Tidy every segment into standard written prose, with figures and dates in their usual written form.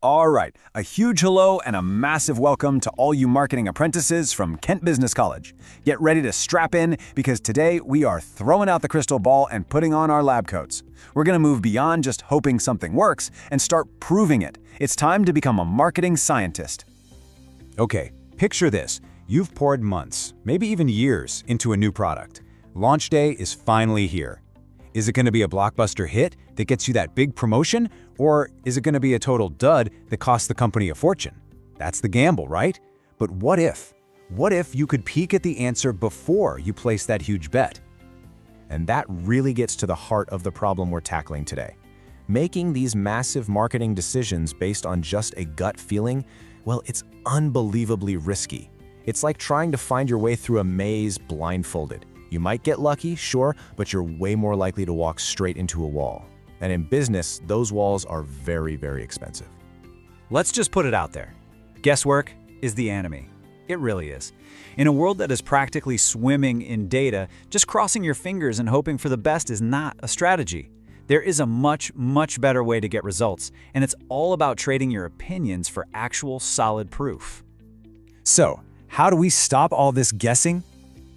All right, a huge hello and a massive welcome to all you marketing apprentices from Kent Business College. Get ready to strap in because today we are throwing out the crystal ball and putting on our lab coats. We're going to move beyond just hoping something works and start proving it. It's time to become a marketing scientist. Okay, picture this. You've poured months, maybe even years, into a new product. Launch day is finally here. Is it going to be a blockbuster hit that gets you that big promotion? Or is it going to be a total dud that costs the company a fortune? That's the gamble, right? But what if? What if you could peek at the answer before you place that huge bet? And that really gets to the heart of the problem we're tackling today. Making these massive marketing decisions based on just a gut feeling, well, it's unbelievably risky. It's like trying to find your way through a maze blindfolded. You might get lucky, sure, but you're way more likely to walk straight into a wall. And in business, those walls are very, very expensive. Let's just put it out there. Guesswork is the enemy. It really is. In a world that is practically swimming in data, just crossing your fingers and hoping for the best is not a strategy. There is a much, much better way to get results, and it's all about trading your opinions for actual solid proof. So, how do we stop all this guessing?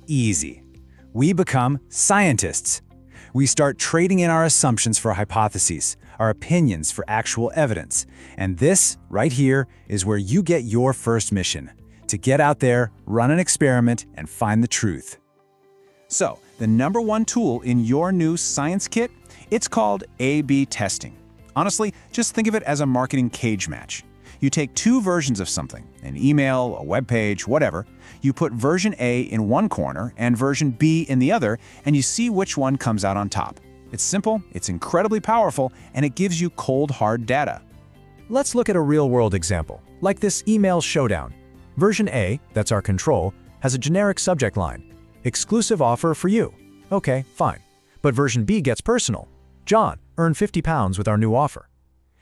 Easy. We become scientists. We start trading in our assumptions for hypotheses, our opinions for actual evidence. And this, right here, is where you get your first mission: to get out there, run an experiment, and find the truth. So, the #1 tool in your new science kit, it's called A/B testing. Honestly, just think of it as a marketing cage match. You take two versions of something, an email, a web page, whatever. You put version A in one corner and version B in the other, and you see which one comes out on top. It's simple, it's incredibly powerful, and it gives you cold, hard data. Let's look at a real-world example, like this email showdown. Version A, that's our control, has a generic subject line: exclusive offer for you. Okay, fine. But version B gets personal. John, earn £50 with our new offer.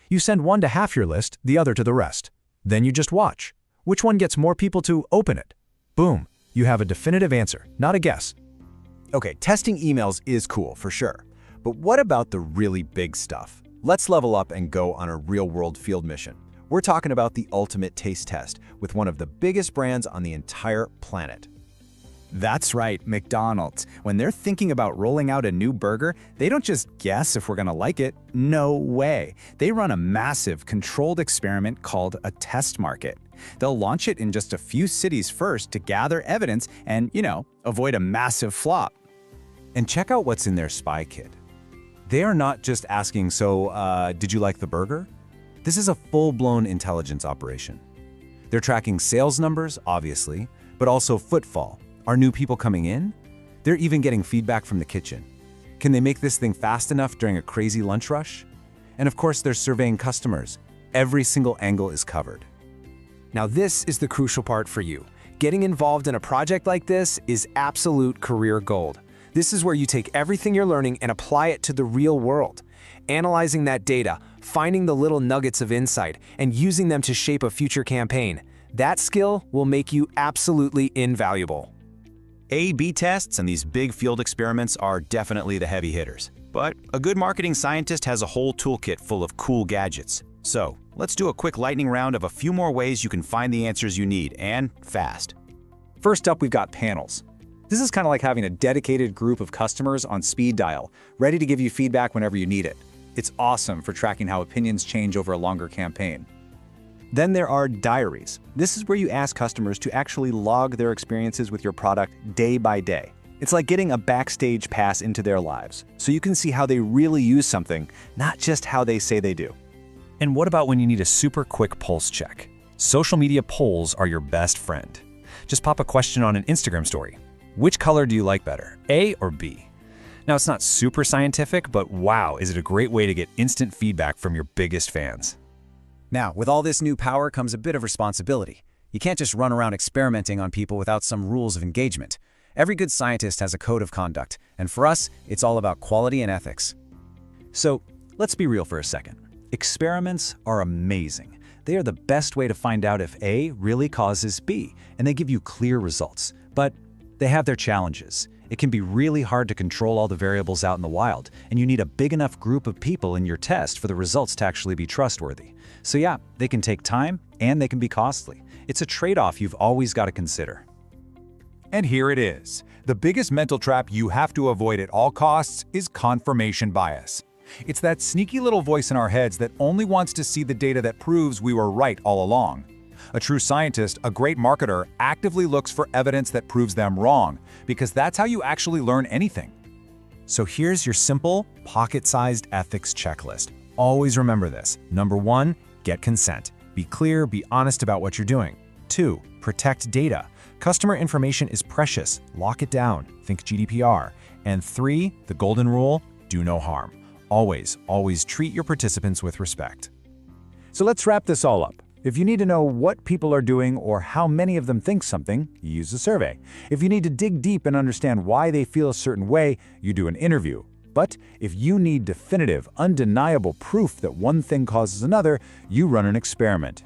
You send one to half your list, the other to the rest. Then you just watch. Which one gets more people to open it? Boom, you have a definitive answer, not a guess. Okay, testing emails is cool, for sure. But what about the really big stuff? Let's level up and go on a real-world field mission. We're talking about the ultimate taste test with one of the biggest brands on the entire planet. That's right, McDonald's. When they're thinking about rolling out a new burger, they don't just guess if we're gonna like it. No way. They run a massive, controlled experiment called a test market. They'll launch it in just a few cities first to gather evidence and, avoid a massive flop. And check out what's in their spy kit. They are not just asking, so, did you like the burger? This is a full-blown intelligence operation. They're tracking sales numbers, obviously, but also footfall. Are new people coming in? They're even getting feedback from the kitchen. Can they make this thing fast enough during a crazy lunch rush? And of course, they're surveying customers. Every single angle is covered. Now this is the crucial part for you. Getting involved in a project like this is absolute career gold. This is where you take everything you're learning and apply it to the real world. Analyzing that data, finding the little nuggets of insight, and using them to shape a future campaign. That skill will make you absolutely invaluable. A/B tests and these big field experiments are definitely the heavy hitters. But a good marketing scientist has a whole toolkit full of cool gadgets. So, let's do a quick lightning round of a few more ways you can find the answers you need, and fast. First up, we've got panels. This is kind of like having a dedicated group of customers on speed dial, ready to give you feedback whenever you need it. It's awesome for tracking how opinions change over a longer campaign. Then there are diaries. This is where you ask customers to actually log their experiences with your product day by day. It's like getting a backstage pass into their lives, so you can see how they really use something, not just how they say they do. And what about when you need a super quick pulse check? Social media polls are your best friend. Just pop a question on an Instagram story. Which color do you like better, A or B? Now, it's not super scientific, but wow, is it a great way to get instant feedback from your biggest fans. Now, with all this new power comes a bit of responsibility. You can't just run around experimenting on people without some rules of engagement. Every good scientist has a code of conduct, and for us, it's all about quality and ethics. So, let's be real for a second. Experiments are amazing. They are the best way to find out if A really causes B, and they give you clear results. But they have their challenges. It can be really hard to control all the variables out in the wild, and you need a big enough group of people in your test for the results to actually be trustworthy. So yeah, they can take time and they can be costly. It's a trade-off you've always got to consider. And here it is. The biggest mental trap you have to avoid at all costs is confirmation bias. It's that sneaky little voice in our heads that only wants to see the data that proves we were right all along. A true scientist, a great marketer, actively looks for evidence that proves them wrong, because that's how you actually learn anything. So here's your simple, pocket-sized ethics checklist. Always remember this. Number 1, get consent. Be clear, be honest about what you're doing. 2, protect data. Customer information is precious. Lock it down. Think GDPR. And 3, the golden rule, do no harm. Always, always treat your participants with respect. So let's wrap this all up. If you need to know what people are doing or how many of them think something, you use a survey. If you need to dig deep and understand why they feel a certain way, you do an interview. But if you need definitive, undeniable proof that one thing causes another, you run an experiment.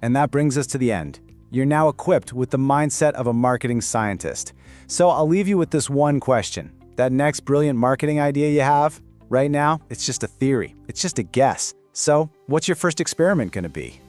And that brings us to the end. You're now equipped with the mindset of a marketing scientist. So I'll leave you with this one question. That next brilliant marketing idea you have, right now, it's just a theory. It's just a guess. So what's your first experiment going to be?